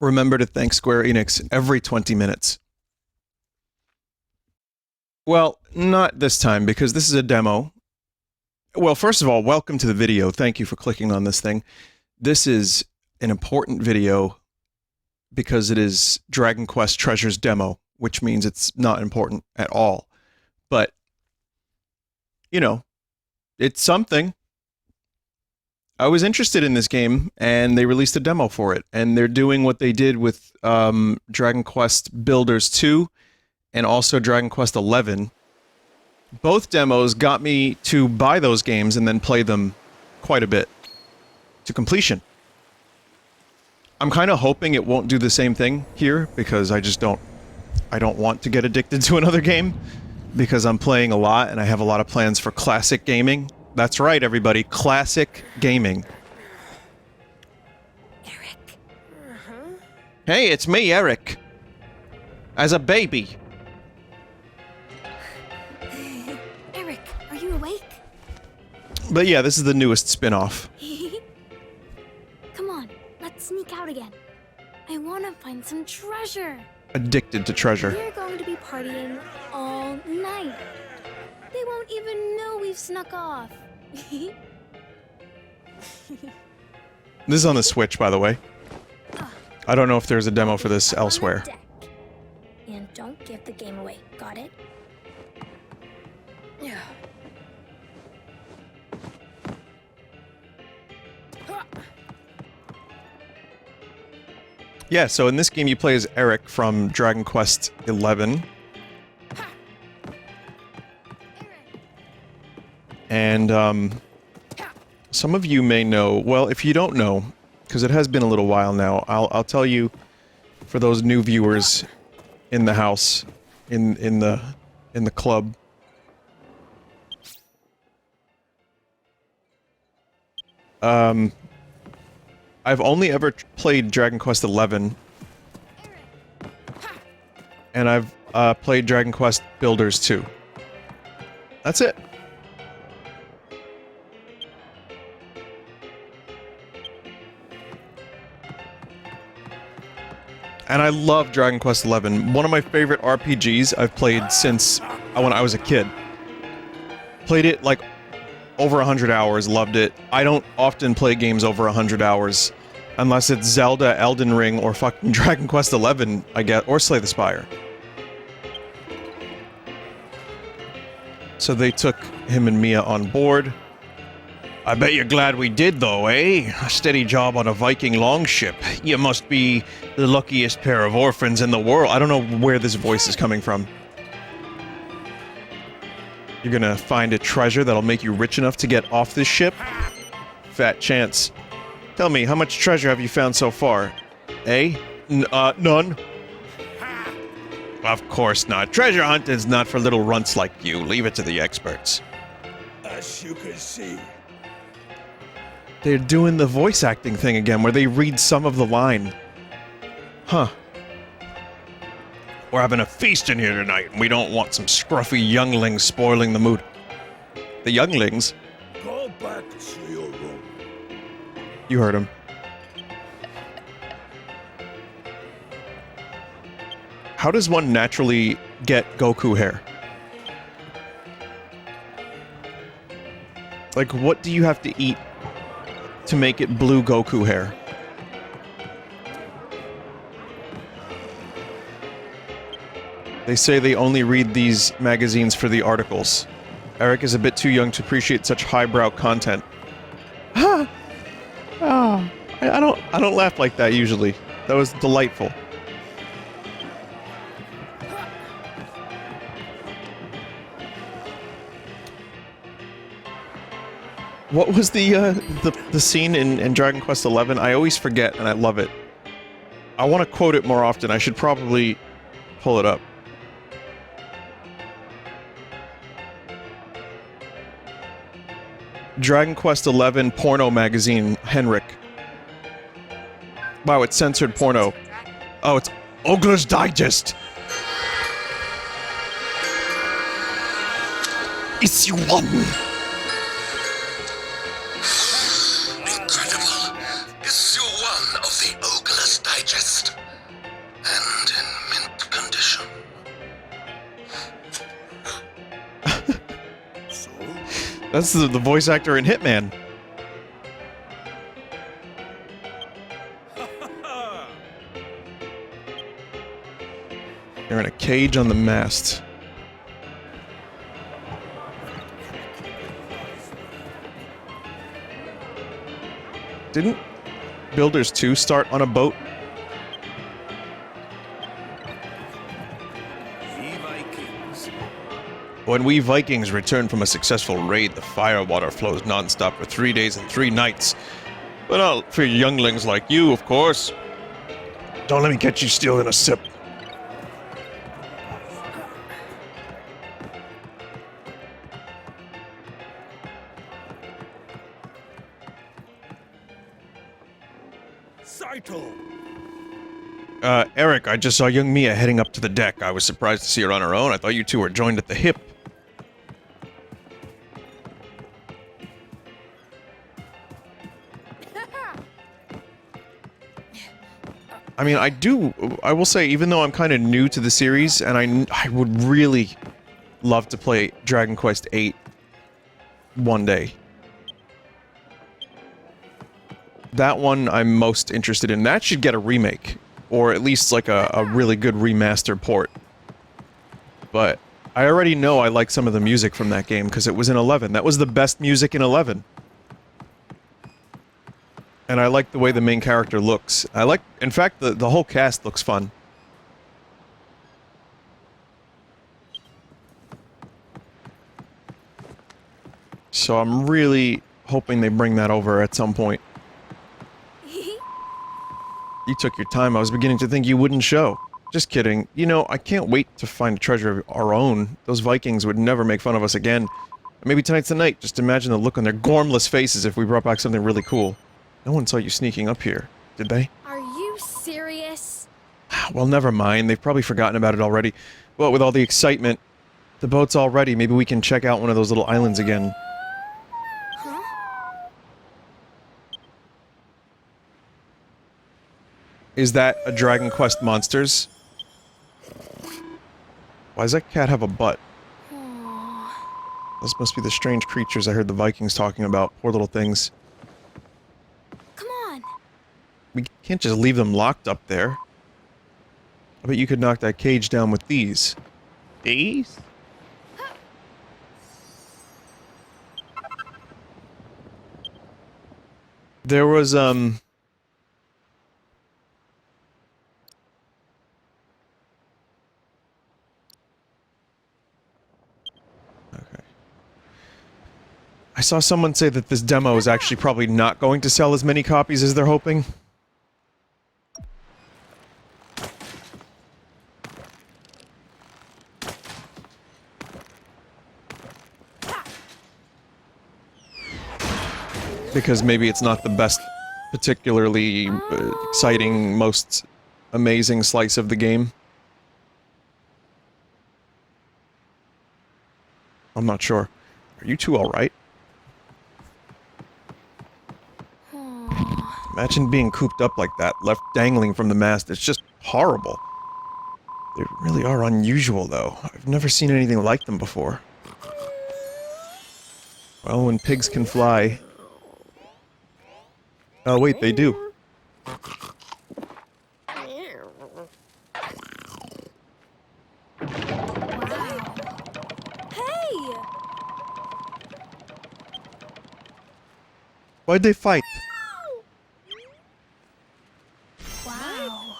Remember to thank Square Enix every 20 minutes. Well, not this time, because this is a demo. Well, first of all, welcome to the video. Thank you for clicking on this thing. This is an important video because it is Dragon Quest Treasures demo, which means it's not important at all. But, you know, it's something. I was interested in this game, and they released a demo for it. And they're doing what they did with Dragon Quest Builders 2 and also Dragon Quest 11. Both demos got me to buy those games and then play them quite a bit to completion. I'm kind of hoping it won't do the same thing here because I don't want to get addicted to another game because I'm playing a lot and I have a lot of plans for classic gaming. That's right, everybody, classic gaming. Eric. Hey, it's me, Eric. As a baby. Eric, are you awake? But yeah, this is the newest spin-off. Come on, let's sneak out again. I want to find some treasure. Addicted to treasure. We're going to be partying all night. They won't even know we've snuck off. This is on the Switch, by the way. I don't know if there's a demo for this elsewhere. And don't give the game away, got it? Yeah. Yeah, so in this game you play as Eric from Dragon Quest 11. And, some of you may know, well, if you don't know, because it has been a little while now, I'll tell you, for those new viewers in the house, in the club. I've only ever played Dragon Quest 11, and I've played Dragon Quest Builders 2. That's it. And I love Dragon Quest 11. One of my favorite RPGs I've played since when I was a kid. Played it like over 100 hours, loved it. I don't often play games over 100 hours. Unless it's Zelda, Elden Ring, or fucking Dragon Quest 11, I guess, or Slay the Spire. So they took him and Mia on board. I bet you're glad we did, though, eh? A steady job on a Viking longship. You must be the luckiest pair of orphans in the world. I don't know where this voice is coming from. You're gonna find a treasure that'll make you rich enough to get off this ship? Fat chance. Tell me, how much treasure have you found so far? Eh? None? Of course not. Treasure hunting's not for little runts like you. Leave it to the experts. As you can see. They're doing the voice acting thing again, where they read some of the line. Huh. We're having a feast in here tonight, and we don't want some scruffy younglings spoiling the mood. The younglings? Go back to your room. You heard him. How does one naturally get Goku hair? Like, what do you have to eat to make it blue Goku hair? They say they only read these magazines for the articles. Eric is a bit too young to appreciate such highbrow content. Ah! Oh, I don't laugh like that usually. That was delightful. What was the scene in Dragon Quest 11? I always forget, and I love it. I want to quote it more often. I should probably pull it up. Dragon Quest 11 porno magazine, Henrik. Wow, it's censored porno. Oh, it's Ogler's Digest. Issue 1. Incredible. Issue 1 of the Ogler's Digest. That's the voice actor in Hitman. They're in a cage on the mast. Didn't Builders 2 start on a boat? When we Vikings return from a successful raid, the firewater flows non-stop for 3 days and 3 nights. But not for younglings like you, of course. Don't let me catch you stealing a sip. Saito! Eric, I just saw young Mia heading up to the deck. I was surprised to see her on her own. I thought you two were joined at the hip. I mean, I will say, even though I'm kind of new to the series, and I would really love to play Dragon Quest VIII one day. That one I'm most interested in. That should get a remake. Or at least, like, a really good remaster port. But I already know I like some of the music from that game, because it was in 11. That was the best music in 11. And I like the way the main character looks. In fact, the whole cast looks fun. So I'm really hoping they bring that over at some point. You took your time. I was beginning to think you wouldn't show. Just kidding. You know, I can't wait to find a treasure of our own. Those Vikings would never make fun of us again. Maybe tonight's the night. Just imagine the look on their gormless faces if we brought back something really cool. No one saw you sneaking up here, did they? Are you serious? Well, never mind. They've probably forgotten about it already. Well, with all the excitement, the boat's all ready. Maybe we can check out one of those little islands again. Huh? Is that a Dragon Quest Monsters? Why does that cat have a butt? Those must be the strange creatures I heard the Vikings talking about. Poor little things. Come on. We can't just leave them locked up there. I bet you could knock that cage down with these. These? There was, Okay. I saw someone say that this demo is actually probably not going to sell as many copies as they're hoping. Because maybe it's not the best, particularly exciting, most amazing slice of the game. I'm not sure. Are you two alright? Imagine being cooped up like that, left dangling from the mast. It's just horrible. They really are unusual, though. I've never seen anything like them before. Well, when pigs can fly... Oh, wait, they do. Hey! Why'd they fight? Wow.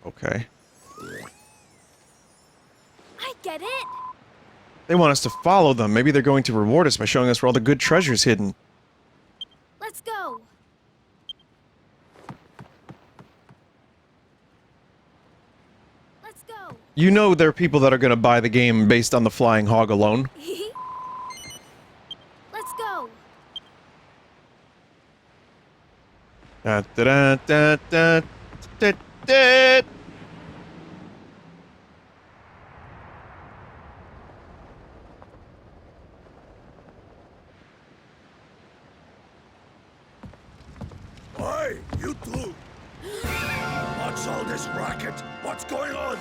Okay. I get it. They want us to follow them. Maybe they're going to reward us by showing us where all the good treasure's hidden. Let's go. Let's go. You know there are people that are going to buy the game based on the flying hog alone. Let's go. Da, da, da, da, da, da. Hey, you two! Watch What's all this racket? What's going on?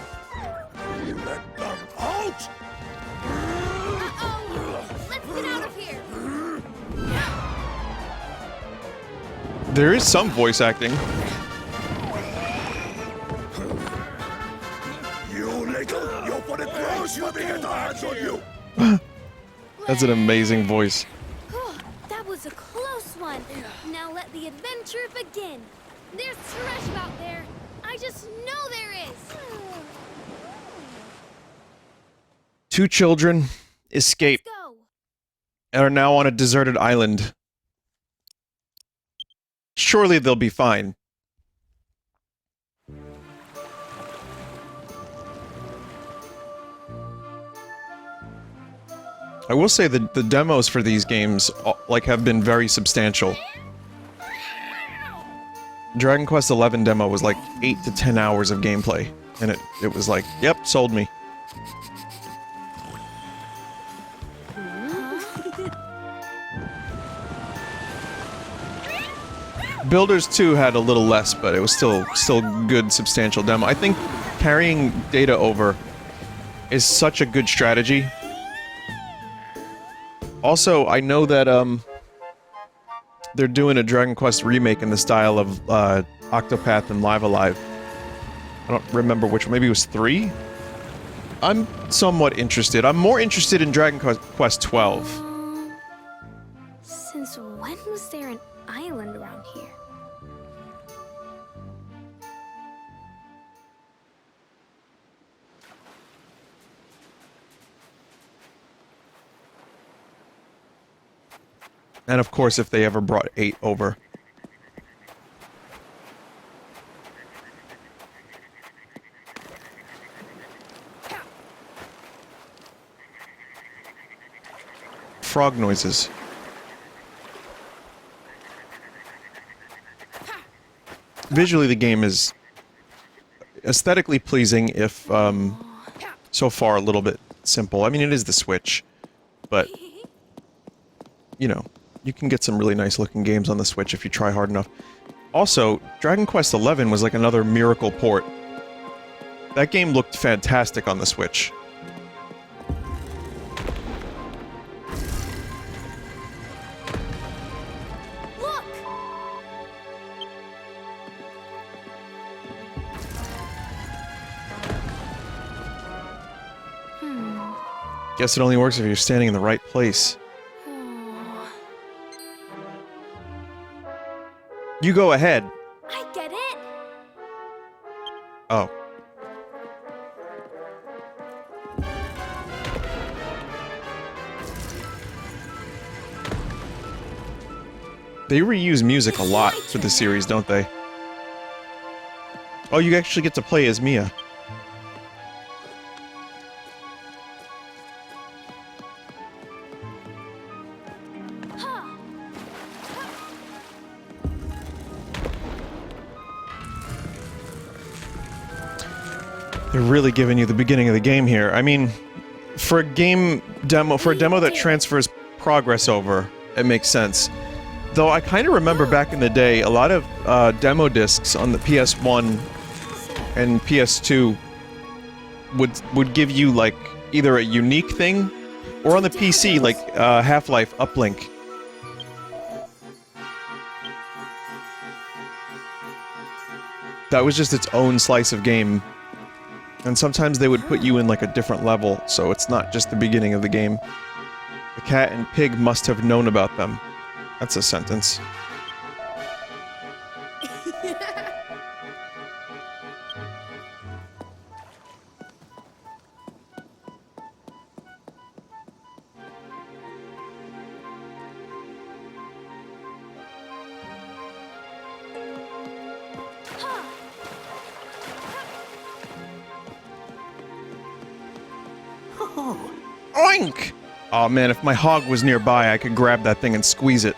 Let them out! Uh-oh! Let's get out of here! There is some voice acting. You little, you put it close when we get our hands on you. That's an amazing voice. That was a close one. Now let the adventure begin. There's treasure out there. I just know there is. 2 children escape Go. and are now on a deserted island. Surely they'll be fine. I will say that the demos for these games like have been very substantial. Dragon Quest XI demo was like 8 to 10 hours of gameplay, and it was like, yep, sold me. Builders 2 had a little less, but it was still good, substantial demo. I think carrying data over is such a good strategy. Also, I know that they're doing a Dragon Quest remake in the style of Octopath and Live Alive. I don't remember which one. Maybe it was 3? I'm somewhat interested. I'm more interested in Dragon Quest 12. Since when was there an island around here? And of course, if they ever brought 8 over. Frog noises. Visually, the game is aesthetically pleasing, if so far a little bit simple. I mean, it is the Switch, but you know, you can get some really nice looking games on the Switch if you try hard enough. Also, Dragon Quest XI was like another miracle port. That game looked fantastic on the Switch. Look! Guess it only works if you're standing in the right place. You go ahead. I get it. Oh. They reuse music a lot for the series, don't they? Oh, you actually get to play as Mia. They're really giving you the beginning of the game here. I mean, for a demo that transfers progress over, it makes sense. Though I kind of remember back in the day, a lot of demo discs on the PS1 and PS2 would give you like either a unique thing, or on the PC like Half-Life Uplink. That was just its own slice of game. And sometimes they would put you in like a different level, so it's not just the beginning of the game. The cat and pig must have known about them. That's a sentence. Oink! Oh man, if my hog was nearby, I could grab that thing and squeeze it.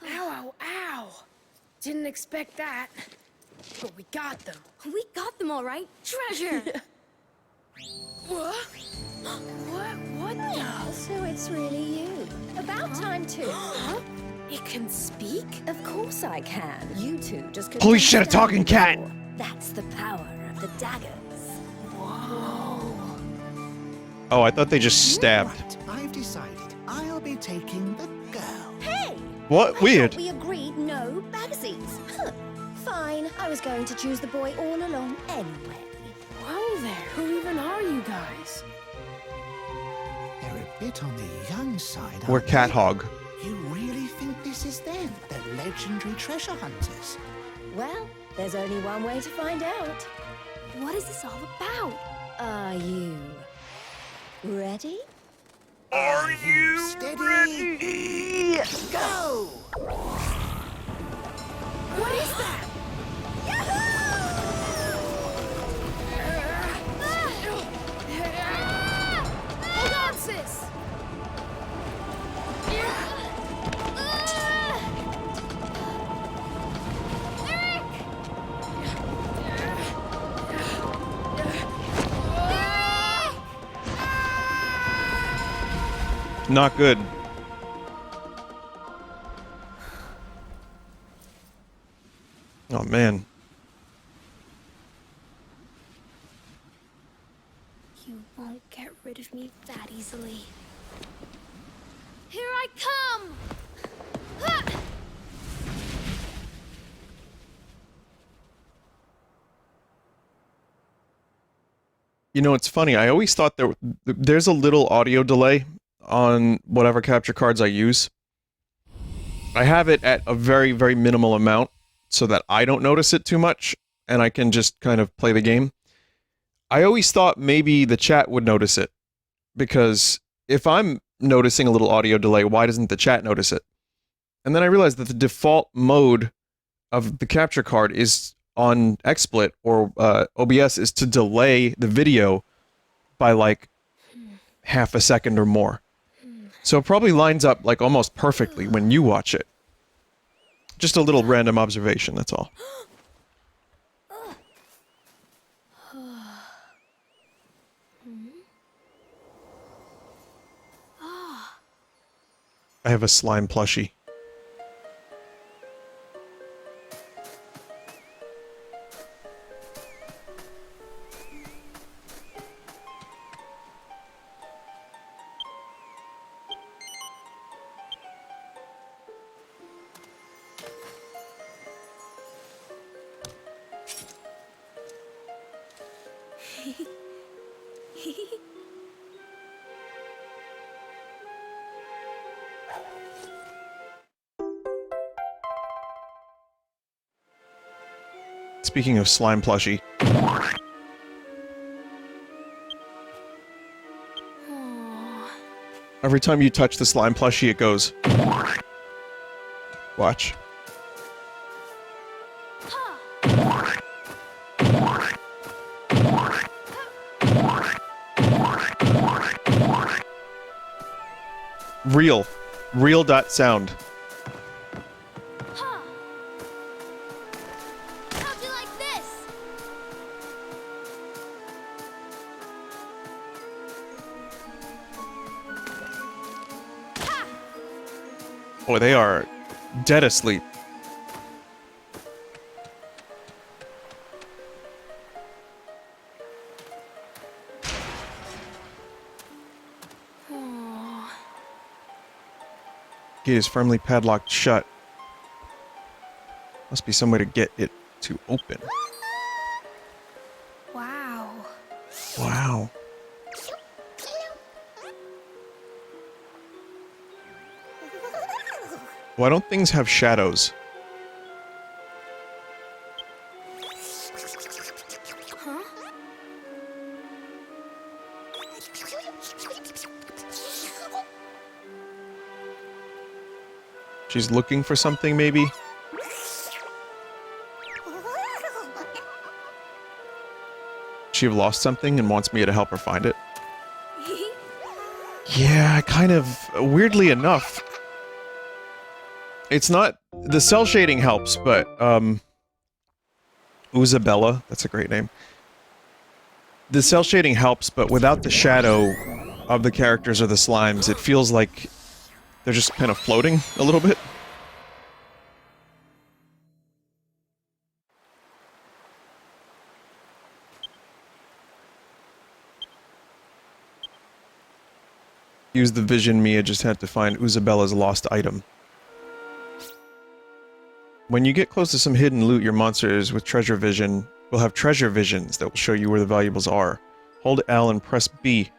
Ow, ow, ow! Didn't expect that. But we got them. We got them all right. Treasure. What? What the? So it's really you. About time too. Huh? It can speak? Of course I can. You two just couldn't Holy shit, a understand talking cat! before. That's the power of the daggers. Whoa. Oh, I thought they just stabbed. Right, I've decided. I'll be taking the girl. Hey! What? I Weird. thought we agreed no bagsies. Huh. Fine. I was going to choose the boy all along anyway. Whoa there. Who even are you guys? They're a bit on the young side, We're aren't cat they? hog. You really think this is them, the legendary treasure hunters? Well, there's only one way to find out. What is this all about? Are you ready? Are you steady? Go! What is that? Hold on, sis. Not good. Oh man. You won't get rid of me that easily. Here I come! Ha! You know, it's funny. I always thought there's a little audio delay on whatever capture cards I use. I have it at a very, very minimal amount so that I don't notice it too much and I can just kind of play the game. I always thought maybe the chat would notice it because if I'm noticing a little audio delay, why doesn't the chat notice it? And then I realized that the default mode of the capture card is on XSplit or OBS is to delay the video by like half a second or more. So it probably lines up like almost perfectly when you watch it. Just a little random observation, that's all. I have a slime plushie. Speaking of slime plushie. Every time you touch the slime plushie, it goes. Watch. Real. Real dot sound. How'd you like this? Boy, they are dead asleep. Gate is firmly padlocked shut. Must be some way to get it to open. Wow. Wow. Why don't things have shadows? Huh? She's looking for something, maybe? She have lost something and wants me to help her find it? Yeah, kind of. Weirdly enough. It's not... The cell shading helps, but, Isabella, that's a great name. The cell shading helps, but without the shadow of the characters or the slimes, it feels like they're just kind of floating a little bit. Use the vision Mia just had to find Isabella's lost item. When you get close to some hidden loot, your monsters with treasure vision will have treasure visions that will show you where the valuables are. Hold L and press B.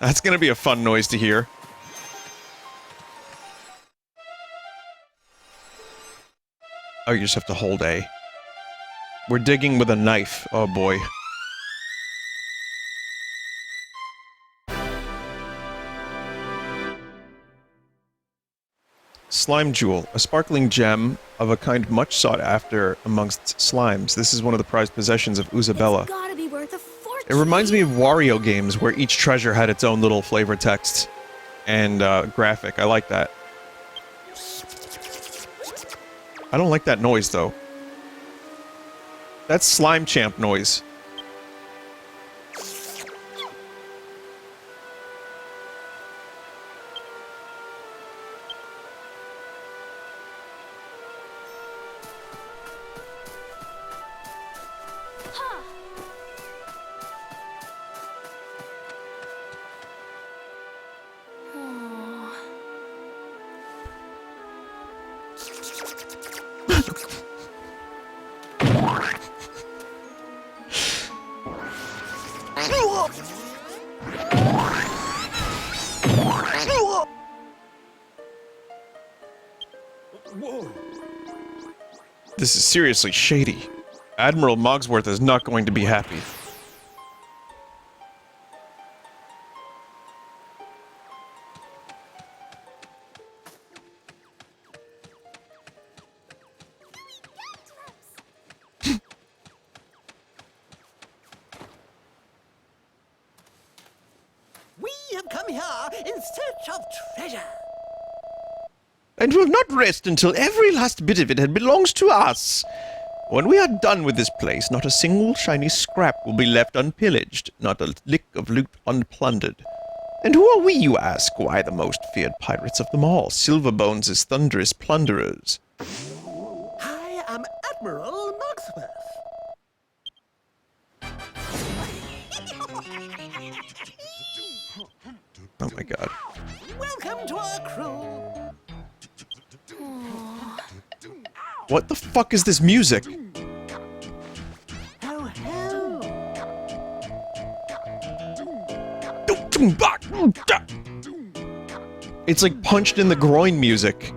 That's gonna be a fun noise to hear. Oh, you just have to hold A. We're digging with a knife. Oh boy. Slime Jewel, a sparkling gem of a kind much sought after amongst slimes. This is one of the prized possessions of Isabella. It's gotta be worth a It fortune. reminds me of Wario games where each treasure had its own little flavor text and graphic. I like that. I don't like that noise though. That's Slime Champ noise. This is seriously shady. Admiral Mogsworth is not going to be happy. We have come here in search of treasure. And will not rest until every last bit of it belongs to us. When we are done with this place, not a single shiny scrap will be left unpillaged, not a lick of loot unplundered. And who are we, you ask? Why, the most feared pirates of them all, Silverbones' thunderous plunderers. I am Admiral Mogsworth. Oh my god. Welcome to our crew. What the fuck is this music? Ho ho. It's like punched in the groin music.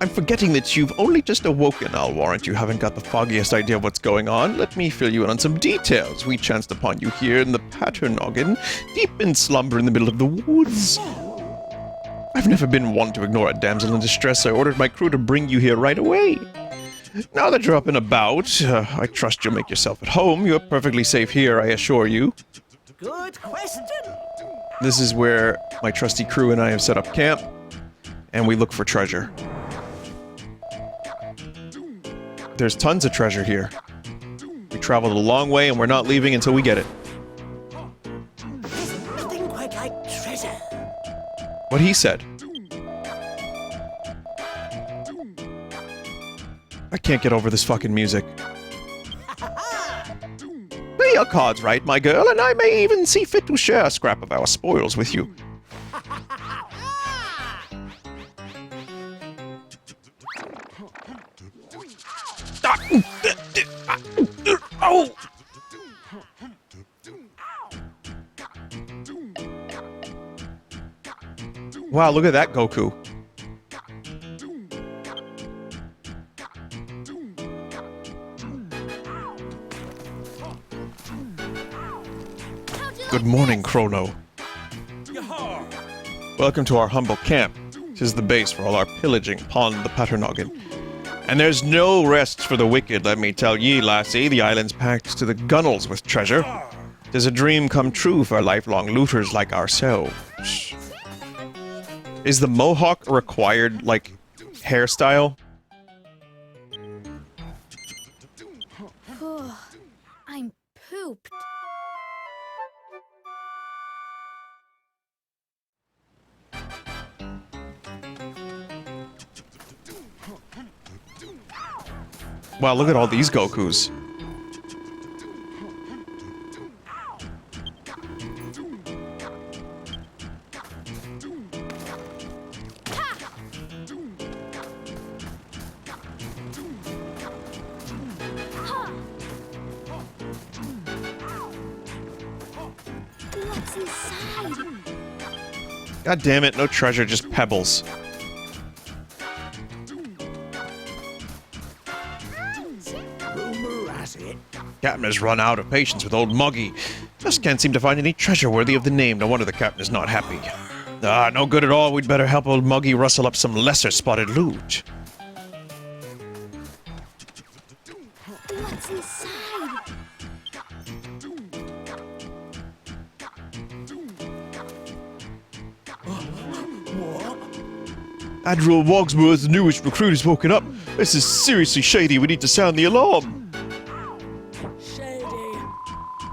I'm forgetting that you've only just awoken. I'll warrant you haven't got the foggiest idea of what's going on. Let me fill you in on some details. We chanced upon you here in the Paternoggin, deep in slumber in the middle of the woods. I've never been one to ignore a damsel in distress, so I ordered my crew to bring you here right away. Now that you're up and about, I trust you'll make yourself at home. You're perfectly safe here, I assure you. Good question. This is where my trusty crew and I have set up camp, and we look for treasure. There's tons of treasure here. We traveled a long way, and we're not leaving until we get it. There's nothing quite like treasure. What he said. I can't get over this fucking music. Play your cards right, my girl, and I may even see fit to share a scrap of our spoils with you. Oh! Wow, look at that Goku. Good morning, Chrono. Welcome to our humble camp. 'Tis the base for all our pillaging upon the Paternoggin. And there's no rest for the wicked, let me tell ye, lassie. The island's packed to the gunnels with treasure. 'Tis a dream come true for lifelong looters like ourselves. Is the mohawk a required, like, hairstyle? I'm pooped. Wow, look at all these Gokus. What's inside? God damn it, no treasure, just pebbles. Rumor has it. Captain has run out of patience with old Muggy. Just can't seem to find any treasure worthy of the name. No wonder the captain is not happy. Ah, no good at all. We'd better help old Muggy rustle up some lesser spotted loot. What's inside? Admiral Wogsworth's newest recruit has woken up. This is seriously shady. We need to sound the alarm. Shady.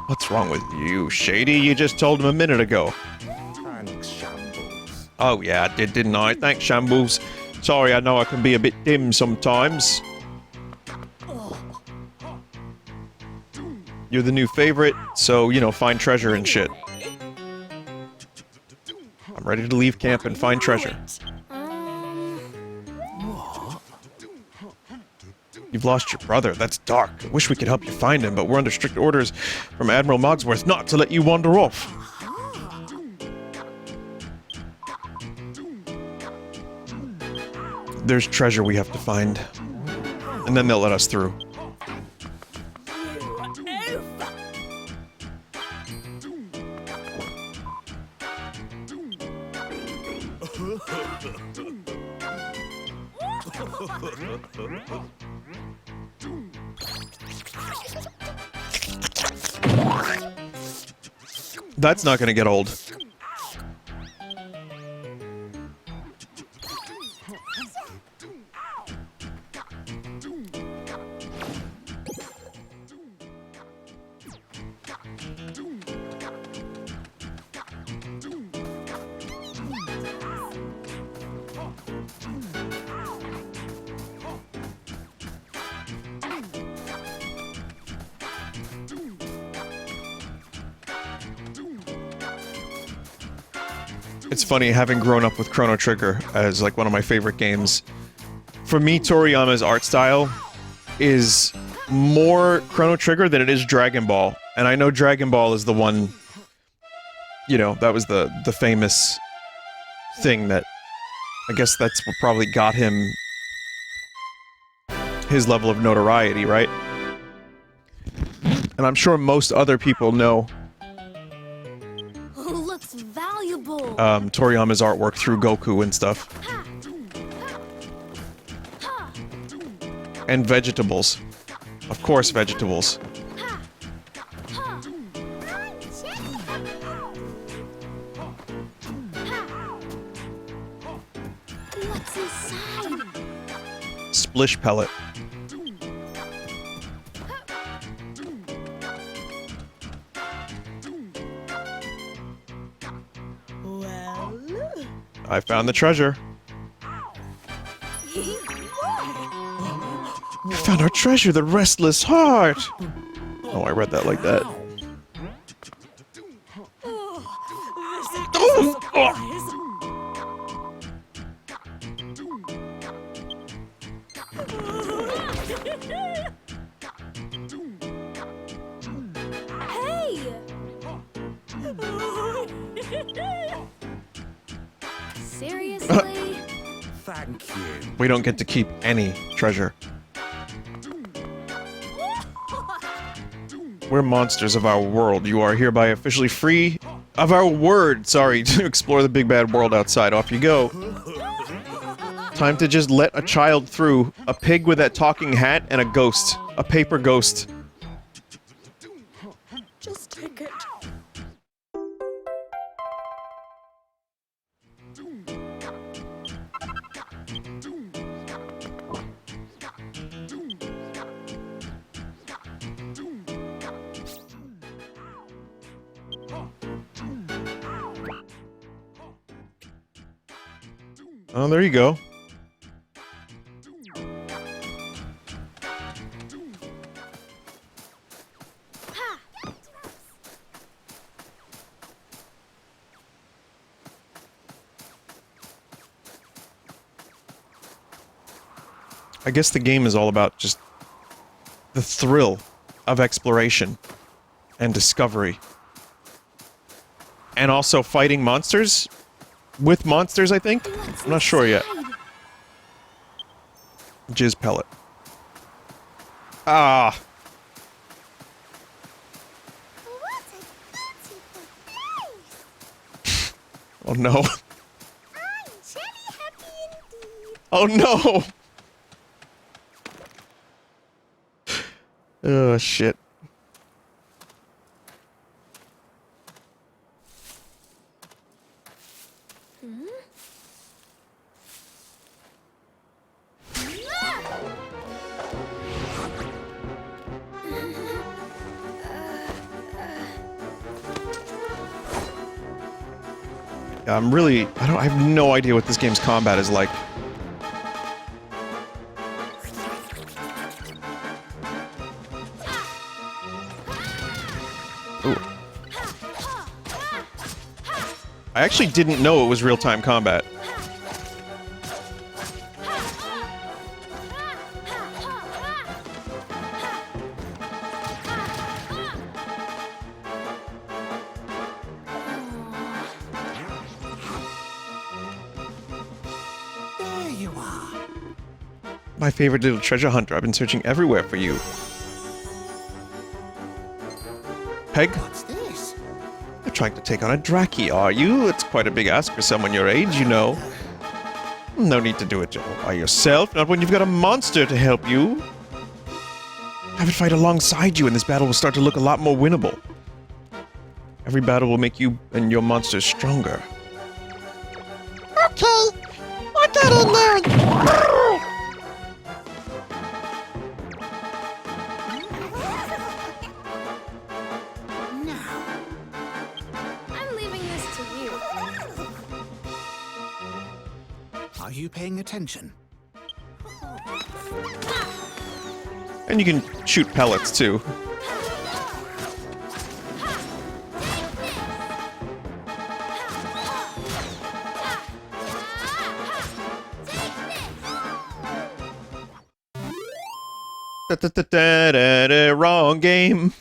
What's wrong with you, Shady? You just told him a minute ago. Thanks, Shambles. Oh yeah, I did, didn't I? Thanks, Shambles. Sorry, I know I can be a bit dim sometimes. You're the new favorite, so, you know, find treasure and shit. I'm ready to leave camp and find treasure. You've lost your brother. That's dark. I wish we could help you find him, but we're under strict orders from Admiral Mogsworth not to let you wander off. There's treasure we have to find. And then they'll let us through. That's not gonna get old. It's funny, having grown up with Chrono Trigger as like one of my favorite games. For me, Toriyama's art style is more Chrono Trigger than it is Dragon Ball. And I know Dragon Ball is the one, you know, that was the famous thing that, I guess that's what probably got him his level of notoriety, right? And I'm sure most other people know Looks valuable. Toriyama's artwork through Goku and stuff. And vegetables. Of course, vegetables. What's inside? Splish pellet. I found the treasure. We found our treasure, the restless heart. Oh, I read that like that. Hey! Seriously? Thank you. We don't get to keep any treasure. We're monsters of our world. You are hereby officially free of our word, sorry, to explore the big bad world outside. Off you go. Time to just let a child through. A pig with that talking hat and a ghost. A paper ghost. Just take it. Oh, there you go. I guess the game is all about just the thrill of exploration and discovery. And also fighting monsters? With monsters, I think? I'm not sure yet. Jizz pellet. Ah! Oh no. Oh no! Oh shit. Yeah, I have no idea what this game's combat is like. Ooh. I actually didn't know it was real-time combat. There you are. My favorite little treasure hunter. I've been searching everywhere for you. Peg? What's this? You're trying to take on a Draki, are you? It's quite a big ask for someone your age, you know. No need to do it all by yourself, not when you've got a monster to help you. Have it fight alongside you and this battle will start to look a lot more winnable. Every battle will make you and your monsters stronger. Okay, I get in there. Now, I'm leaving this to you. are you paying attention? And you can shoot pellets too. Wrong game.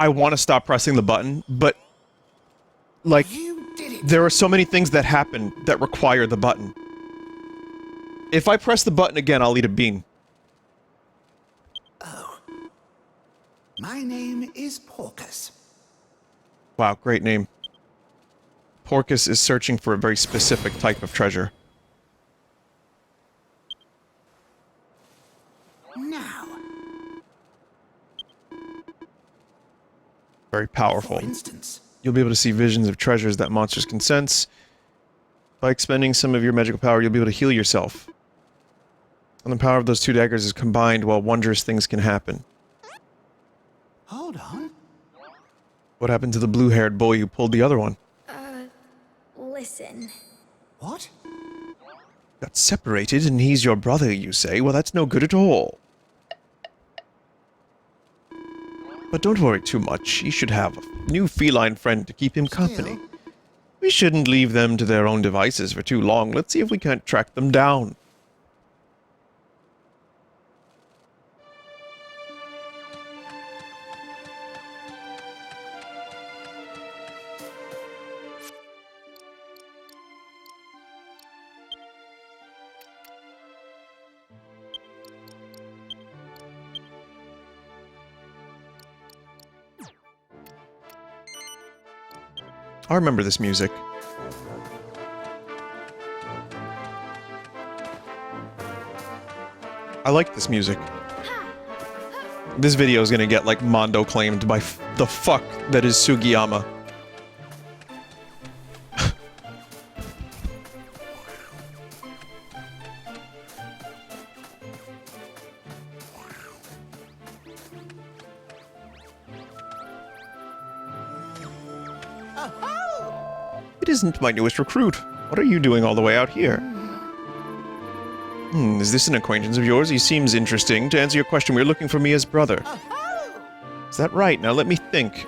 I want to stop pressing the button, but like You did it. there are so many things that happen that require the button. If I press the button again, I'll eat a bean. My name is Porcus. Wow, great name. Porcus is searching for a very specific type of treasure. Now, Very powerful. for instance, You'll be able to see visions of treasures that monsters can sense. By expending some of your magical power, you'll be able to heal yourself. And the power of those two daggers is combined while wondrous things can happen. hold on. What happened to the blue-haired boy who pulled the other one? Listen. What? Got separated and he's your brother, you say? Well, that's no good at all. But don't worry too much. He should have a new feline friend to keep him company. Still, We shouldn't leave them to their own devices for too long. Let's see if we can't track them down. I remember this music. I like this music. This video is gonna get, like, Mondo claimed by the fuck that is Sugiyama. It isn't my newest recruit. What are you doing all the way out here? Is this an acquaintance of yours? He seems interesting. To answer your question, we're looking for Mia's brother. Is that right? Now let me think.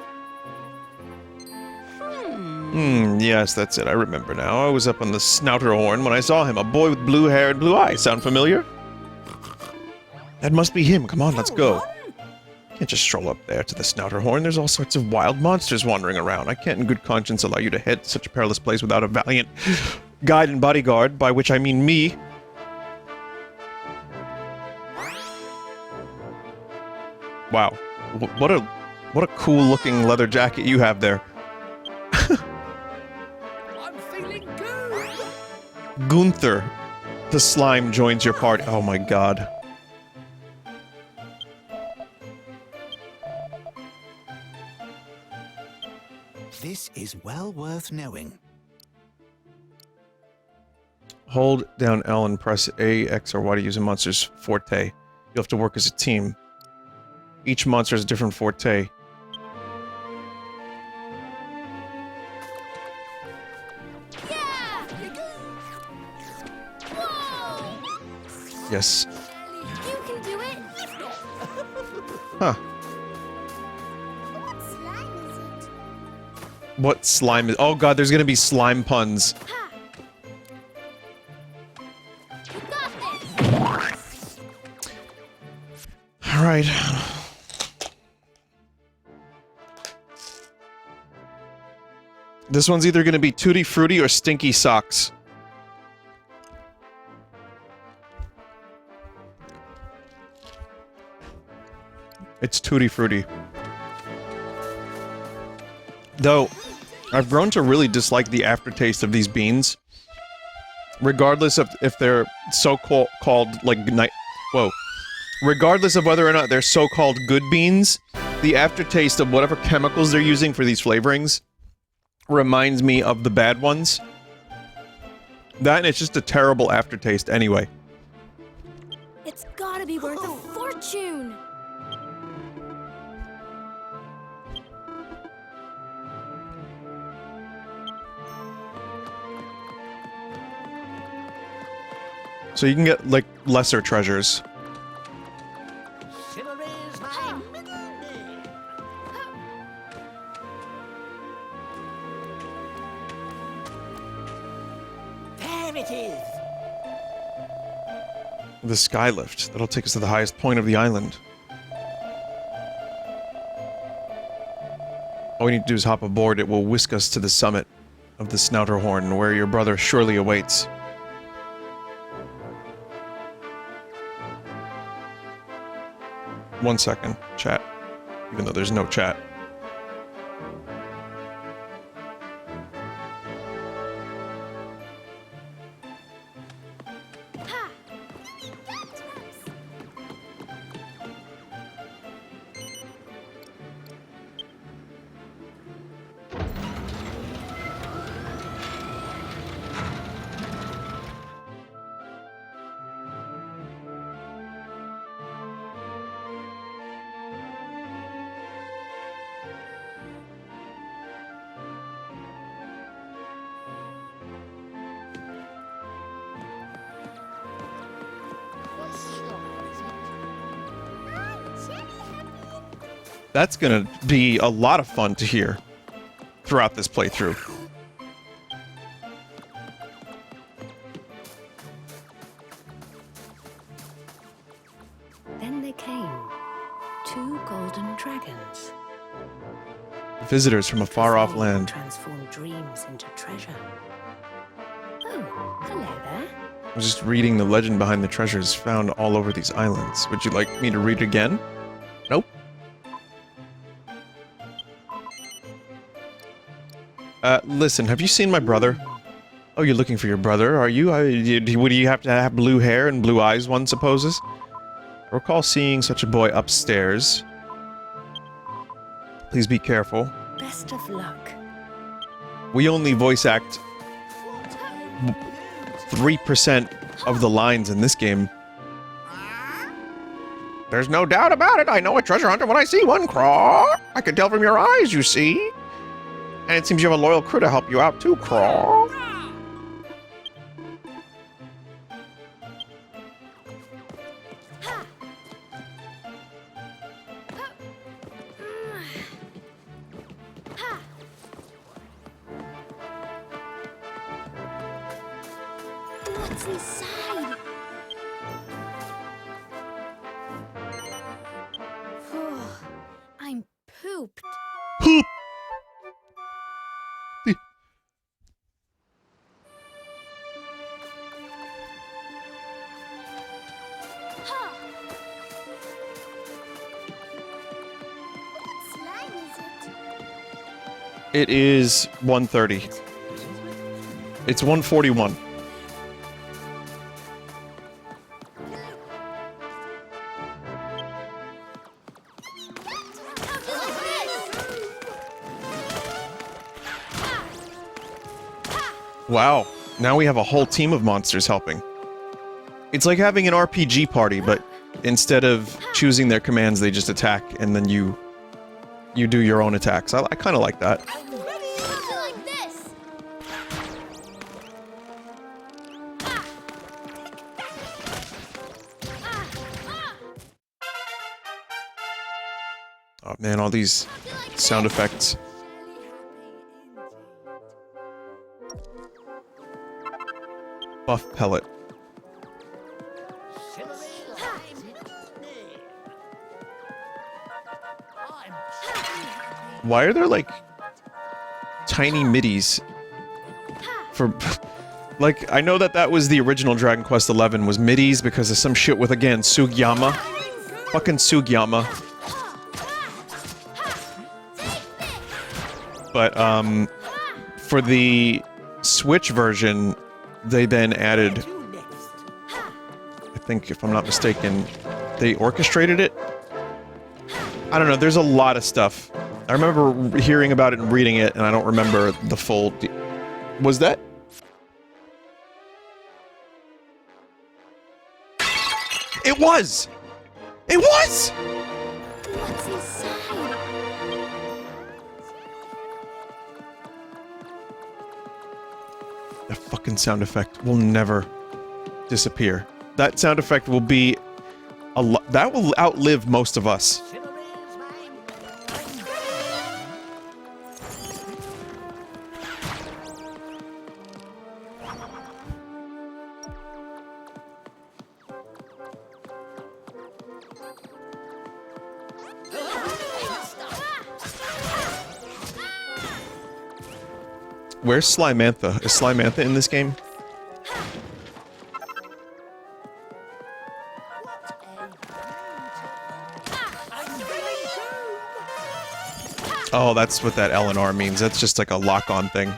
Yes, that's it. I remember now. I was up on the Snouterhorn when I saw him. A boy with blue hair and blue eyes. Sound familiar? That must be him. Come on, let's go. Can't just stroll up there to the Snouterhorn. There's all sorts of wild monsters wandering around. I can't in good conscience allow you to head to such a perilous place without a valiant guide and bodyguard, by which I mean me. Wow. What a cool looking leather jacket you have there. I'm feeling good. Gunther, the slime joins your party. Oh my god. This is well worth knowing. Hold down L and press A, X, or Y to use a monster's forte. You'll have to work as a team. Each monster has a different forte. Yeah! Whoa! Yes. You can do it! Huh. What slime is... Oh god, there's gonna be slime puns. Ha! You got this! Alright. This one's either gonna be Tutti Frutti or Stinky Socks. It's Tutti Frutti. Though, I've grown to really dislike the aftertaste of these beans. Regardless of if they're so-called, like, regardless of whether or not they're so-called good beans, the aftertaste of whatever chemicals they're using for these flavorings reminds me of the bad ones. That and it's just a terrible aftertaste anyway. It's gotta be worth a fortune! So you can get, like, lesser treasures. Chivalry's my middle name. There it is. The skylift. That'll take us to the highest point of the island. All we need to do is hop aboard. It will whisk us to the summit of the Snouterhorn, where your brother surely awaits. One second, chat. Even though there's no chat. Ha! That's gonna be a lot of fun to hear throughout this playthrough. Then they came. 2 golden dragons. Visitors from a far-off They land. transform dreams into treasure. Oh, hello there. I was just reading the legend behind the treasures found all over these islands. Would you like me to read it again? Nope. Listen, have you seen my brother? Oh, you're looking for your brother, are you? Would you have to have blue hair and blue eyes, one supposes? I recall seeing such a boy upstairs. Please be careful. Best of luck. We only voice act 3% of the lines in this game. There's no doubt about it. I know a treasure hunter when I see one, Craw. I can tell from your eyes, you see. And it seems you have a loyal crew to help you out too, Craw. What's inside? I'm pooped. Poop! What slime is it? It is 1:30. It's 1:41. Wow, now we have a whole team of monsters helping. It's like having an RPG party, but instead of choosing their commands, they just attack, and then you do your own attacks. I kind of like that. Something like this. Oh man, all these sound effects. Buff pellet. Why are there like tiny middies for like I know that was the original Dragon Quest XI was middies because of some shit with again Sugiyama. Fucking Sugiyama. But for the Switch version they then added, I think if I'm not mistaken, they orchestrated it? I don't know, there's a lot of stuff. I remember hearing about it and reading it, and I don't remember the full... Was that? It was! It was! What's inside? That fucking sound effect will never disappear. That sound effect will be a lot. That will outlive most of us. Where's Slimantha? Is Slimantha in this game? Oh, that's what that LNR means. That's just like a lock-on thing.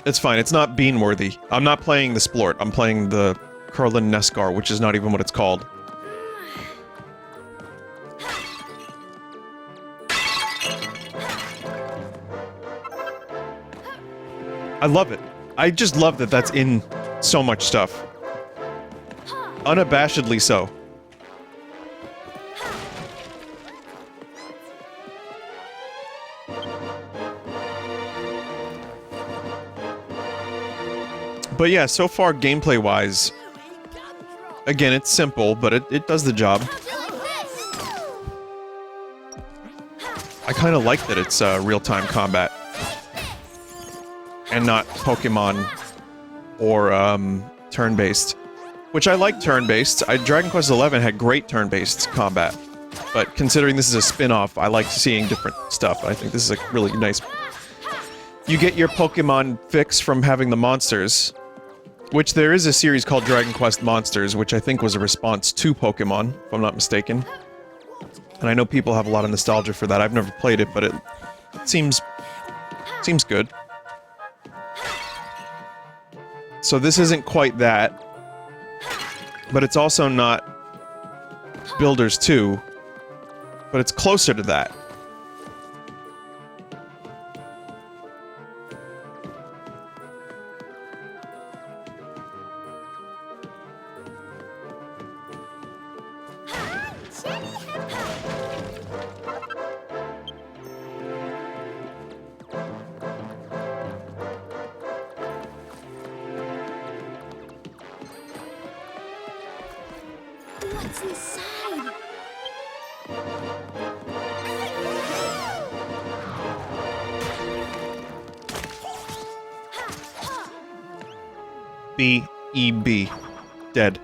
It's fine. It's not bean-worthy. I'm not playing the Splort. I'm playing the Kurlin Neskar, which is not even what it's called. I love it. I just love that that's in so much stuff. Unabashedly so. But yeah, so far gameplay-wise, again, it's simple, but it does the job. I kind of like that it's real-time combat. And not Pokemon or turn-based. Which I like turn-based. Dragon Quest XI had great turn-based combat. But considering this is a spin-off, I like seeing different stuff. I think this is a really nice... You get your Pokemon fix from having the monsters. Which there is a series called Dragon Quest Monsters, which I think was a response to Pokemon, if I'm not mistaken. And I know people have a lot of nostalgia for that. I've never played it, but it seems good. So this isn't quite that, but it's also not Builders 2, but it's closer to that. What's inside? B-E-B. Dead.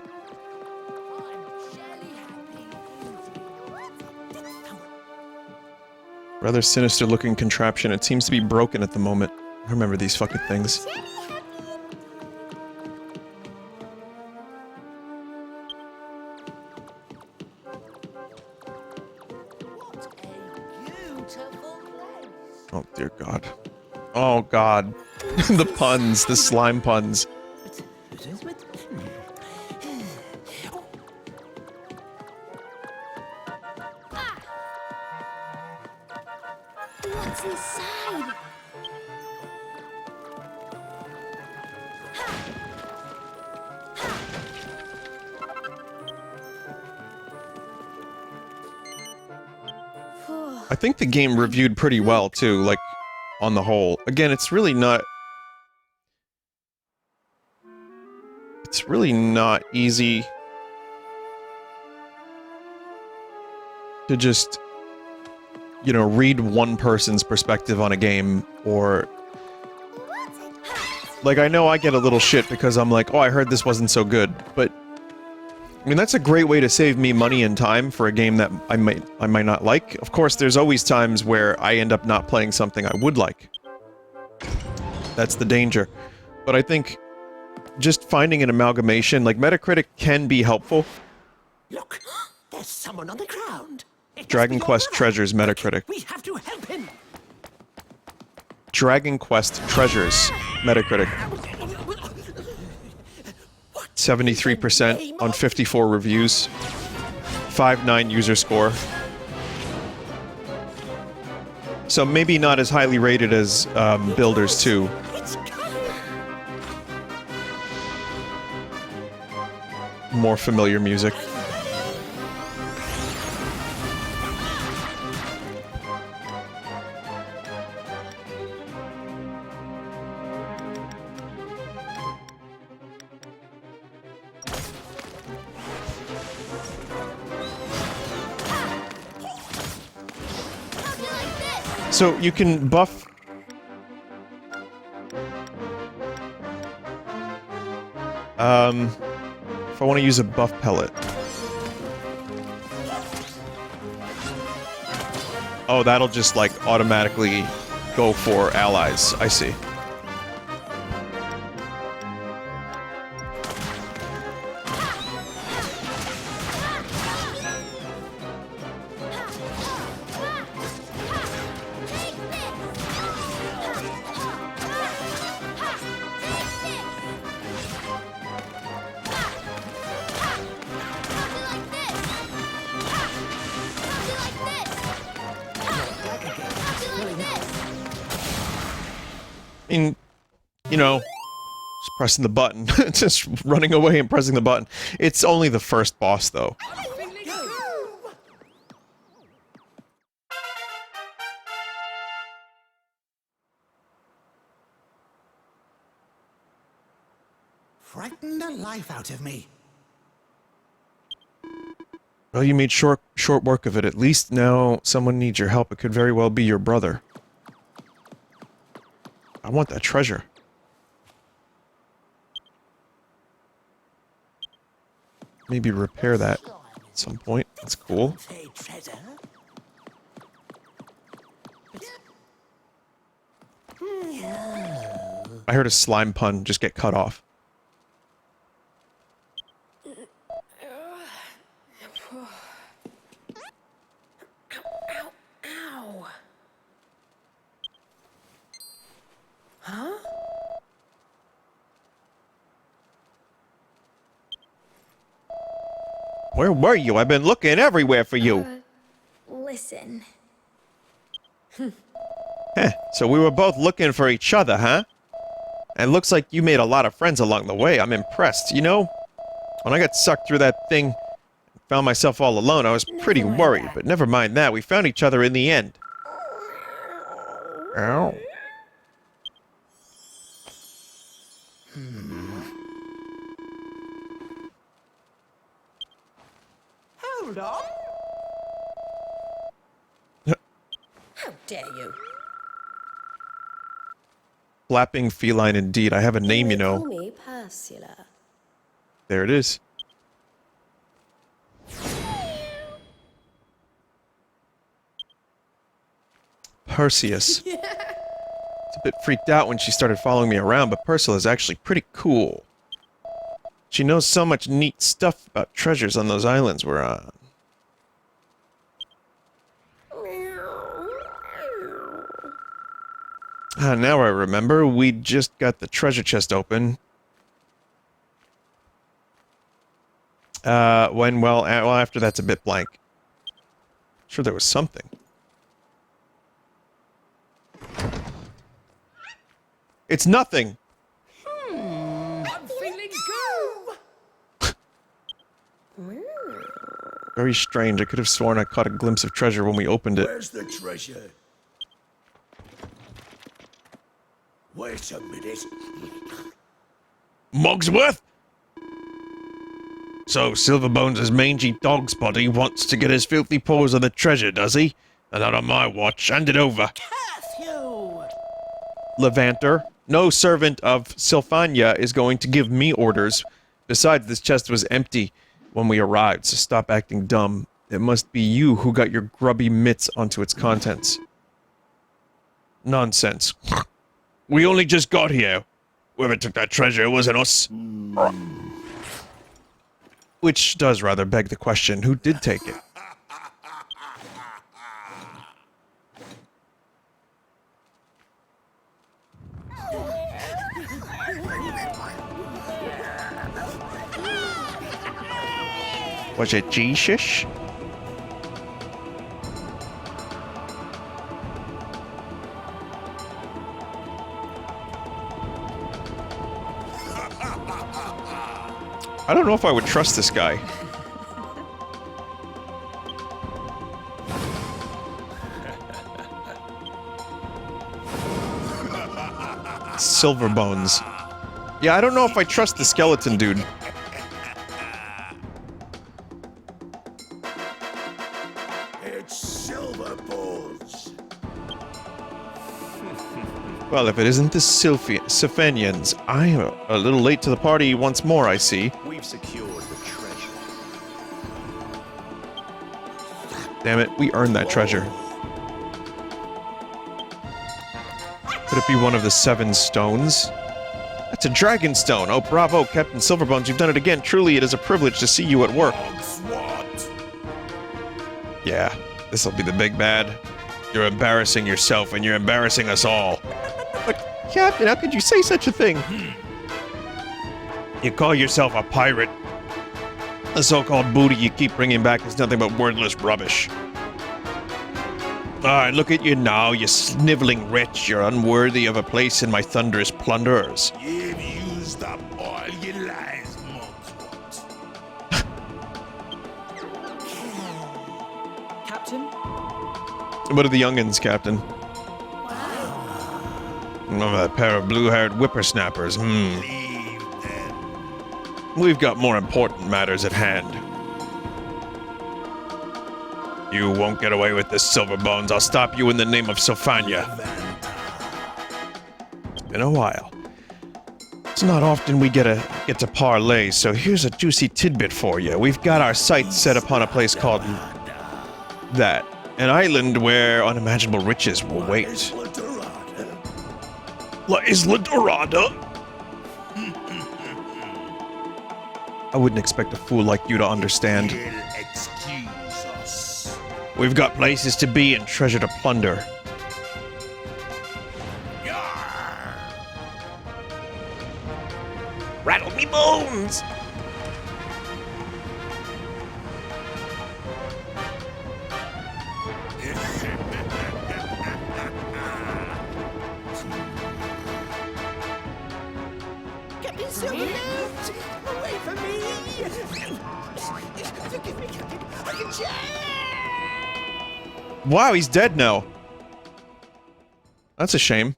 Rather sinister looking contraption. It seems to be broken at the moment. I remember these fucking things. Oh dear God. Oh God. The puns, the slime puns. What's inside? I think the game reviewed pretty well too, like, on the whole. Again, it's really not easy to just, you know, read one person's perspective on a game, or... Like, I know I get a little shit because I'm like, oh, I heard this wasn't so good, but... I mean, that's a great way to save me money and time for a game that I might not like. Of course, there's always times where I end up not playing something I would like. That's the danger. But I think just finding an amalgamation, like Metacritic can be helpful. Look, there's someone on the ground. It must Dragon be your Quest brother. Treasures Metacritic. We have to help him. Dragon Quest Treasures Metacritic. 73% on 54 reviews. 5.9 user score. So maybe not as highly rated as Builders 2. It's coming. More familiar music. So you can buff... if I want to use a buff pellet... Oh, that'll just, like, automatically go for allies. I see. I mean, you know, just pressing the button. Just running away and pressing the button. It's only the first boss, though. Frightened the life out of me. Well, you made short work of it. At least now someone needs your help. It could very well be your brother. I want that treasure. Maybe repair that at some point. That's cool. Say treasure. I heard a slime pun just get cut off. Where were you? I've been looking everywhere for you. Listen. Heh, so we were both looking for each other, huh? And it looks like you made a lot of friends along the way. I'm impressed. You know, when I got sucked through that thing, found myself all alone, I was pretty worried. But never mind that. We found each other in the end. Ow. Hold on. How dare you? Flapping feline indeed. I have a name, you Call know. me Ursula. There it is. Perseus. I was a bit freaked out when she started following me around, but Ursula is actually pretty cool. She knows so much neat stuff about treasures on those islands we're on. Ah, now I remember. We just got the treasure chest open. Well, after that's a bit blank. Sure there was something. It's nothing! I'm feeling good. Very strange. I could have sworn I caught a glimpse of treasure when we opened it. Where's the treasure? Wait a minute. Mogsworth? So, Silverbones' mangy dog's body wants to get his filthy paws on the treasure, does he? And not on my watch. Hand it over. Curfew. Levanter, no servant of Sylphania is going to give me orders. Besides, this chest was empty when we arrived, so stop acting dumb. It must be you who got your grubby mitts onto its contents. Nonsense. We only just got here. Whoever took that treasure, it wasn't us. Which does rather beg the question, who did take it? Was it G-shish? I don't know if I would trust this guy. Silverbones. Yeah, I don't know if I trust the skeleton dude. It's silver balls. Well, if it isn't the Sylphanians, I am a little late to the party once more, I see. We've secured the treasure. Damn it, we earned that treasure. Could it be one of the 7 stones? That's a dragon stone! Oh, bravo, Captain Silverbones, you've done it again. Truly, it is a privilege to see you at work. What? Yeah, this'll be the big bad. You're embarrassing yourself, and you're embarrassing us all. But, Captain, how could you say such a thing? You call yourself a pirate. The so-called booty you keep bringing back is nothing but wordless rubbish. Ah, look at you now, you sniveling wretch. You're unworthy of a place in my thunderous plunderers. You've used up all your lies, Mogswort. Captain? What are the youngins, Captain? Oh, a pair of blue-haired whippersnappers, Leave them. We've got more important matters at hand. You won't get away with this, Silverbones. I'll stop you in the name of Sylphania. It's been a while. It's not often we get to parlay, so here's a juicy tidbit for you. We've got our sights set upon a place called that. An island where unimaginable riches will wait. La Isla Dorada? I wouldn't expect a fool like you to understand. You'll excuse us. We've got places to be and treasure to plunder. Rattle me bones! Forgive me, Captain. I can Wow, he's dead now. That's a shame.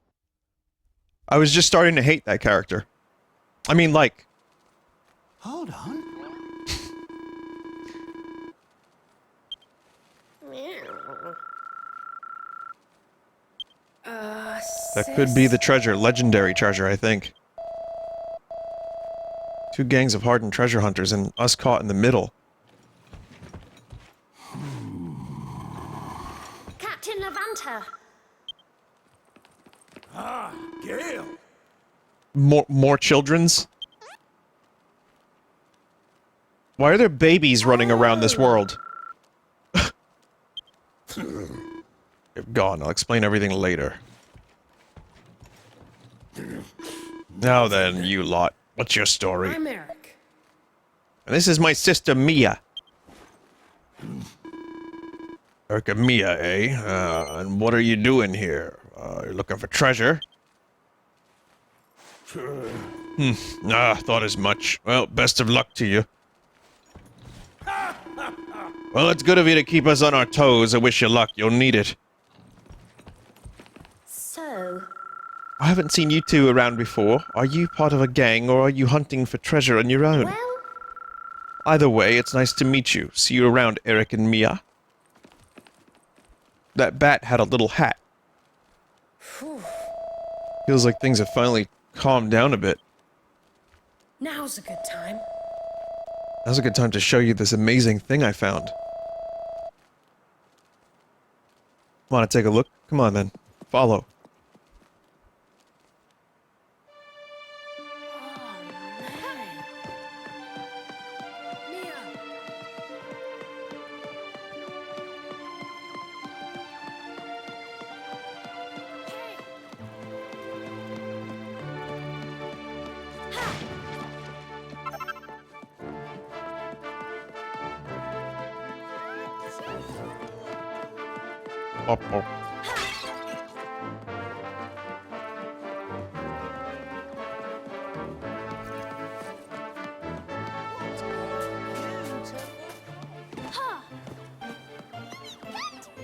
I was just starting to hate that character. I mean, like... Hold on. That could be the treasure. Legendary treasure, I think. Two gangs of hardened treasure hunters and us caught in the middle. Captain Levanta. Ah, Gale. More children's? Why are there babies running around this world? You're gone. I'll explain everything later. Now then, you lot. What's your story? I'm Eric. And this is my sister, Mia. Erica Mia, eh? And what are you doing here? You're looking for treasure? Thought as much. Well, best of luck to you. Well, it's good of you to keep us on our toes. I wish you luck. You'll need it. So, I haven't seen you two around before. Are you part of a gang, or are you hunting for treasure on your own? well, Either way, it's nice to meet you. See you around, Eric and Mia. That bat had a little hat. Feels like things have finally calmed down a bit. Now's a good time. Now's a good time to show you this amazing thing I found. Want to take a look? Come on then. Follow. Up, up.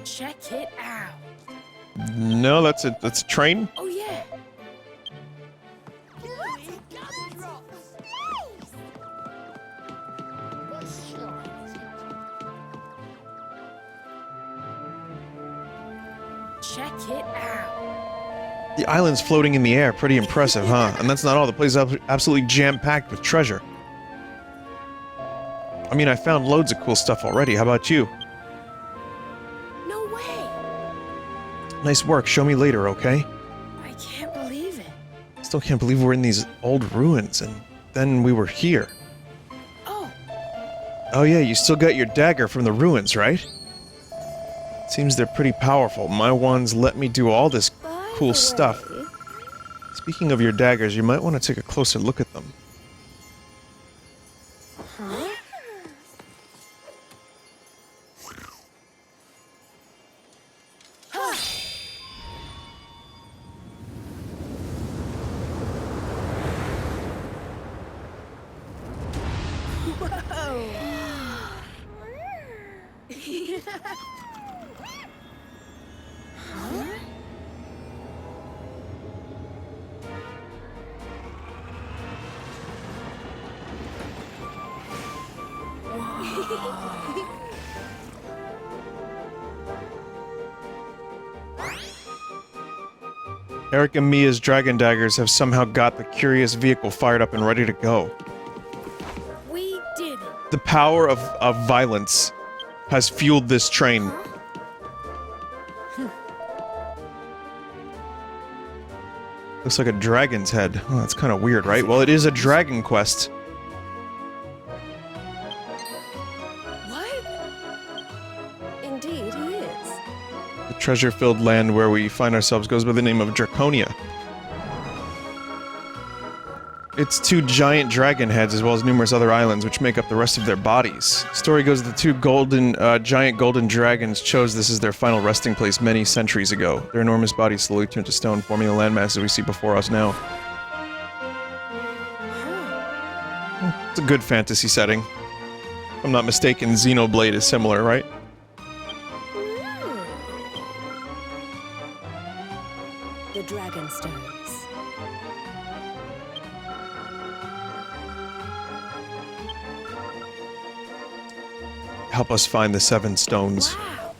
Check it out. No, that's a train. Oh yeah. Check it out. The island's floating in the air. Pretty impressive, huh? And that's not all. The place is absolutely jam-packed with treasure. I mean, I found loads of cool stuff already. How about you? No way. Nice work. Show me later, okay? I can't believe it. Still can't believe we're in these old ruins, and then we were here. Oh, Oh yeah, you still got your dagger from the ruins, right? Seems they're pretty powerful. My wands let me do all this by cool the stuff. way, Speaking of your daggers, you might want to take a closer look at them. Eric and Mia's dragon daggers have somehow got the curious vehicle fired up and ready to go. we did it. The power of violence has fueled this train. Looks like a dragon's head. Oh, that's kind of weird, right? Well, it is a Dragon Quest. What? indeed he is. The treasure-filled land where we find ourselves goes by the name of Draconia. It's two giant dragon heads as well as numerous other islands which make up the rest of their bodies. Story goes the two giant golden dragons chose this as their final resting place many centuries ago. Their enormous bodies slowly turned to stone, forming the landmasses we see before us now. It's a good fantasy setting. I'm not mistaken, Xenoblade is similar, right? The Dragon Stones. Help us find the 7 stones. Wow.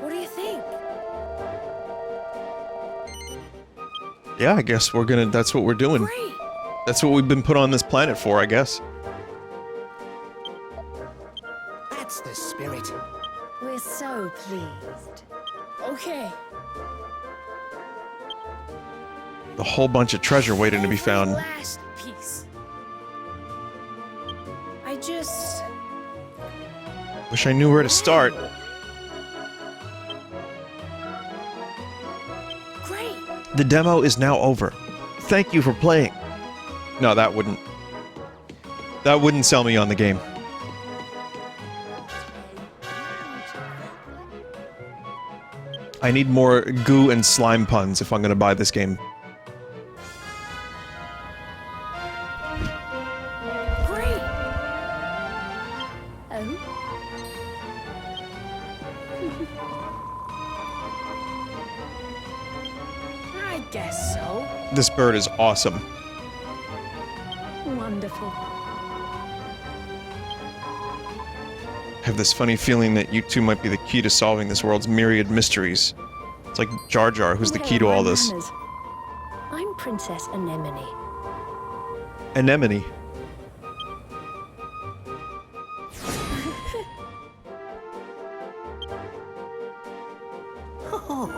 What do you think? Yeah, I guess we're gonna, that's what we're doing. Great. That's what we've been put on this planet for, I guess. That's the spirit. We're so pleased. Okay. A whole bunch of treasure waiting to be found. Last piece. I just... Wish I knew where to start. Great. The demo is now over. Thank you for playing. No, that wouldn't sell me on the game. I need more goo and slime puns if I'm gonna buy this game. Great. Oh? I guess so. This bird is awesome. Wonderful. I have this funny feeling that you two might be the key to solving this world's myriad mysteries. It's like Jar Jar, who's the key to Where are all my this. manners? I'm Princess Anemone. Anemone. Oh,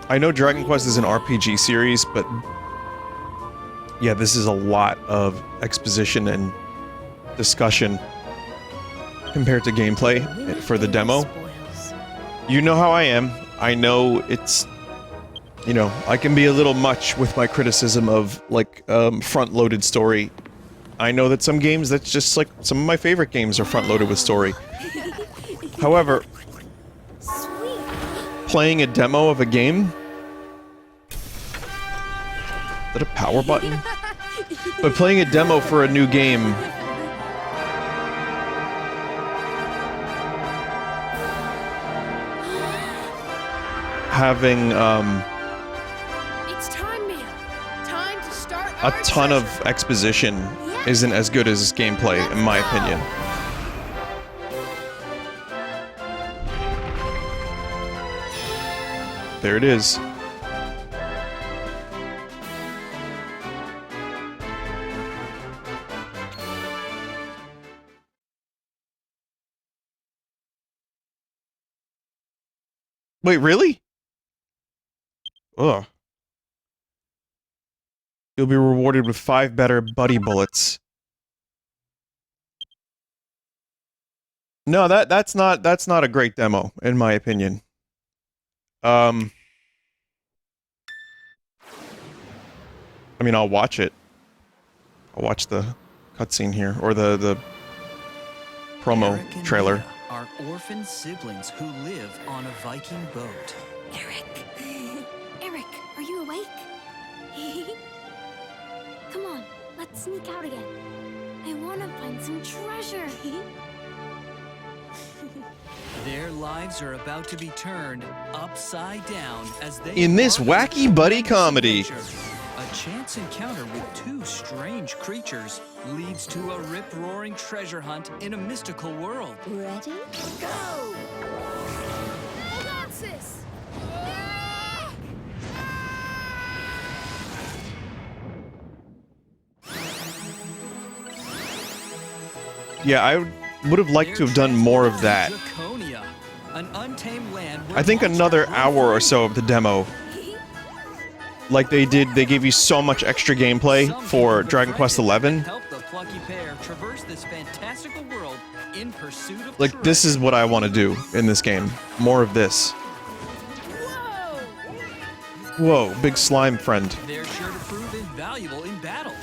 I know Dragon Quest is an RPG series, but yeah, this is a lot of exposition and discussion compared to gameplay for the demo. spoils. You know how I am. I know it's, you know, I can be a little much with my criticism of, like, front-loaded story. I know that some games, that's just, like, some of my favorite games are front-loaded with story. However, playing a demo of a game? Is that a power button? But playing a demo for a new game... having, It's time, man. Time to start a our ton of treasure. exposition isn't as good as this gameplay, in my opinion. There it is. Wait, really? Ugh. You'll be rewarded with 5 better buddy bullets. No, that's not a great demo, in my opinion. I mean, I'll watch it. I'll watch the cutscene here, or the promo Eric and trailer. Mia are orphan siblings who live on a Viking boat. Eric. Eric, are you awake? Come on, let's sneak out again. I want to find some treasure. Their lives are about to be turned upside down as they In this embark wacky on buddy adventures in comedy. nature. A chance encounter with 2 strange creatures leads to a rip-roaring treasure hunt in a mystical world. Ready? Go! Hold on, sis. Yeah, I would have liked to have done more of that. Draconia, an untamed land where I think monsters another roam hour or free. so of the demo, like they gave you so much extra gameplay Some for people Dragon Quest XI. help the plucky pair traverse this fantastical world in pursuit of Like, this is what I want to do in this game. More of this. Whoa, big slime friend. They're sure to prove invaluable in battle.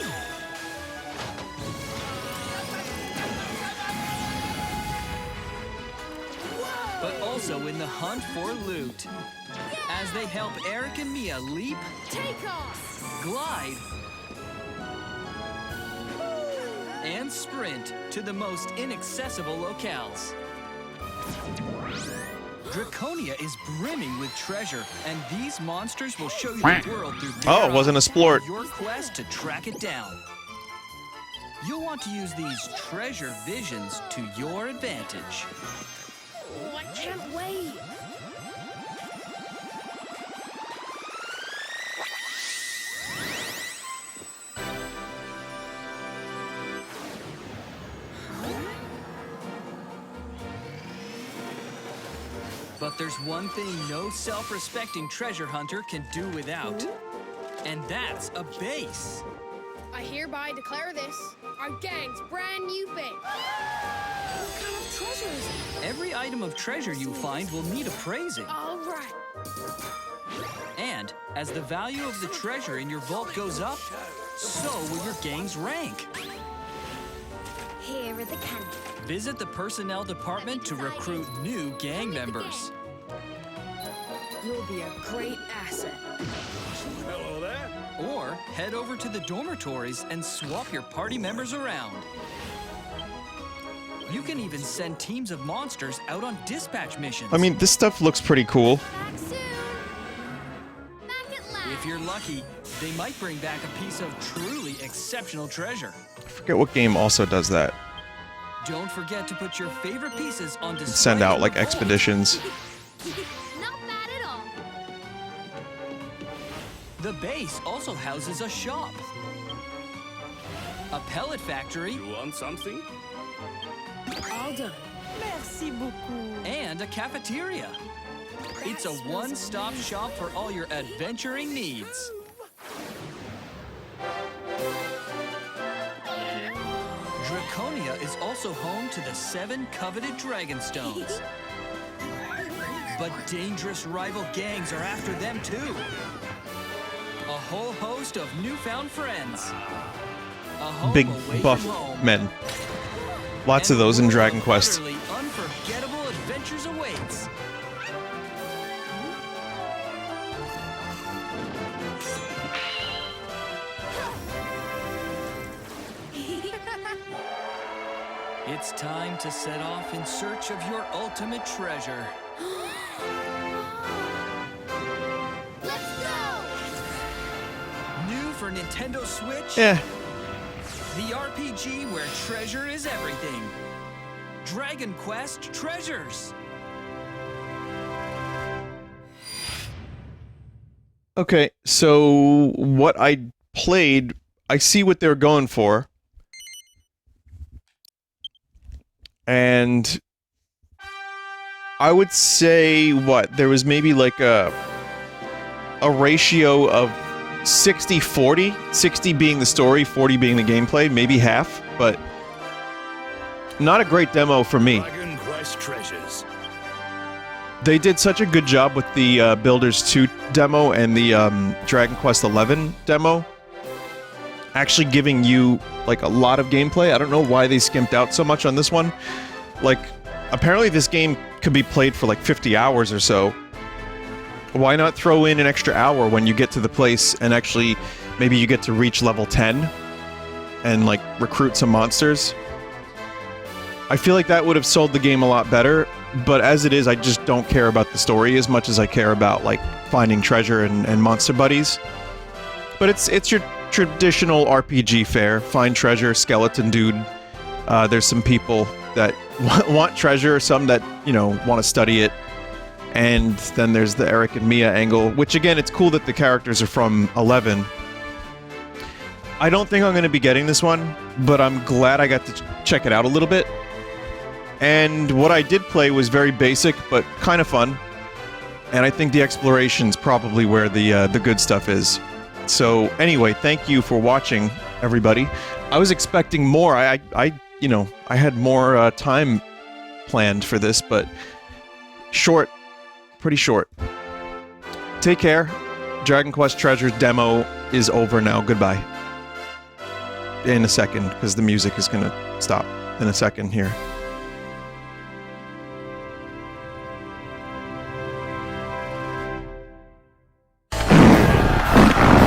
But also also in the hunt for loot. As they help Eric and Mia leap, Take off! glide, and sprint to the most inaccessible locales. Draconia is brimming with treasure, and these monsters will show you the world through their Oh, it wasn't a eyes splort. on your quest to track it down. You'll want to use these treasure visions to your advantage. Oh, I can't wait! But there's one thing no self-respecting treasure hunter can do without, and that's a base. I hereby declare this our gang's brand new base. What kind of treasure is it? Every item of treasure you find will need appraising. All right. And as the value of the treasure in your vault goes up, so will your gang's rank. Here are the candies. Visit the personnel department to recruit new gang members. You'll be a great asset. Hello there. Or head over to the dormitories and swap your party members around. You can even send teams of monsters out on dispatch missions. I mean, this stuff looks pretty cool. Back soon. Back at last. If you're lucky, they might bring back a piece of truly exceptional treasure. I forget what game also does that. Don't forget to put your favorite pieces on display. Send out in like the vault. expeditions. Not bad at all. The base also houses a shop, a pellet factory, You want something? All done. Merci beaucoup. and a cafeteria. It's a one-stop shop for all your adventuring needs. Draconia is also home to the 7 coveted Dragonstones. But dangerous rival gangs are after them too. A whole host of newfound friends. A home Big away buff from home. men. Lots of those in Dragon Quest. Utterly unforgettable adventures awaits. It's time to set off in search of your ultimate treasure. Let's go. New for Nintendo Switch, Yeah. the RPG where treasure is everything. Dragon Quest Treasures. Okay, so what I played, I see what they're going for. And I would say what? There was maybe like a ratio of 60-40, 60 being the story, 40 being the gameplay, maybe half, but not a great demo for me. Dragon Quest Treasures. They did such a good job with the Builders 2 demo and the Dragon Quest 11 demo, actually giving you like a lot of gameplay. I don't know why they skimped out so much on this one. Like, apparently this game could be played for like 50 hours or so. Why not throw in an extra hour when you get to the place and actually maybe you get to reach level 10 and like recruit some monsters? I feel like that would have sold the game a lot better, but as it is, I just don't care about the story as much as I care about like finding treasure and monster buddies. But it's your traditional RPG fare. Find treasure, skeleton dude. There's some people that want treasure, some that, you know, want to study it. And then there's the Eric and Mia angle, which again, it's cool that the characters are from 11. I don't think I'm going to be getting this one, but I'm glad I got to check it out a little bit. And what I did play was very basic, but kind of fun. And I think the exploration's probably where the good stuff is. So anyway, thank you for watching, everybody. I was expecting more. I had more time planned for this, but short, pretty short. Take care. Dragon Quest Treasures demo is over now. Goodbye. In a second, because the music is gonna stop in a second here.